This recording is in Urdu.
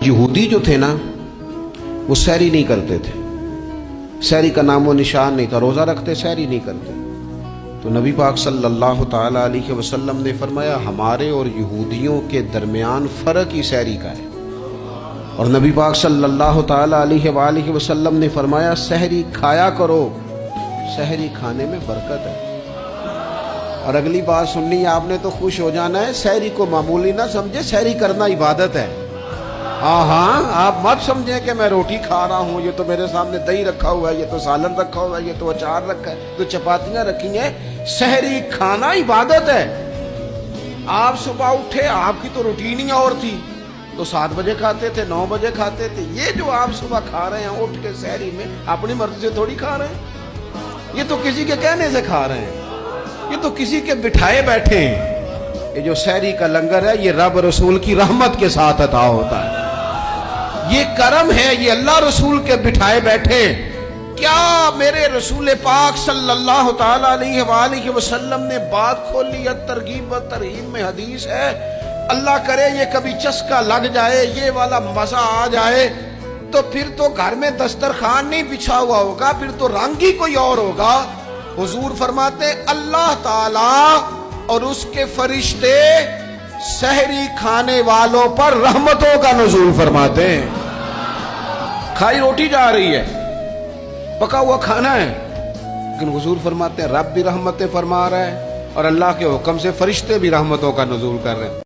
یہودی جو تھے نا وہ سحری نہیں کرتے تھے، سحری کا نام و نشان نہیں تھا، روزہ رکھتے سحری نہیں کرتے۔ تو نبی پاک صلی اللہ تعالی علیہ وسلم نے فرمایا ہمارے اور یہودیوں کے درمیان فرق ہی سحری کا ہے، اور نبی پاک صلی اللہ تعالی علیہ وآلہ وسلم نے فرمایا سحری کھایا کرو، سحری کھانے میں برکت ہے۔ اور اگلی بات سننی ہے آپ نے تو خوش ہو جانا ہے، سحری کو معمولی نہ سمجھے، سحری کرنا عبادت ہے۔ ہاں آپ مت سمجھیں کہ میں روٹی کھا رہا ہوں، یہ تو میرے سامنے دہی رکھا ہوا ہے، یہ تو سالن رکھا ہوا ہے، یہ تو اچار رکھا ہے، تو چپاتیاں رکھی ہیں۔ سحری کھانا عبادت ہے۔ آپ صبح اٹھے، آپ کی تو روٹین ہی اور تھی، تو 7 بجے کھاتے تھے، 9 بجے کھاتے تھے۔ یہ جو آپ صبح کھا رہے ہیں اٹھ کے سحری میں، اپنی مرضی سے تھوڑی کھا رہے ہیں، یہ تو کسی کے کہنے سے کھا رہے ہیں، یہ تو کسی کے بٹھائے بیٹھے ہیں۔ یہ جو سحری کا لنگر ہے یہ رب رسول کی رحمت کے ساتھ عطا ہوتا ہے، یہ کرم ہے، یہ اللہ رسول کے بٹھائے بیٹھے۔ کیا میرے رسول پاک صلی اللہ تعالی علیہ وآلہ وسلم نے بات کھولی ہے، ترغیب و ترہیب میں حدیث ہے، اللہ کرے یہ کبھی چسکا لگ جائے، یہ والا مزہ آ جائے، تو پھر تو گھر میں دسترخوان نہیں بچھا ہوا ہوگا، پھر تو رنگ ہی کوئی اور ہوگا۔ حضور فرماتے اللہ تعالی اور اس کے فرشتے سحری کھانے والوں پر رحمتوں کا نزول فرماتے ہیں۔ کھائی روٹی جا رہی ہے، پکا ہوا کھانا ہے، لیکن حضور فرماتے ہیں رب بھی رحمتیں فرما رہا ہے، اور اللہ کے حکم سے فرشتے بھی رحمتوں کا نزول کر رہے ہیں۔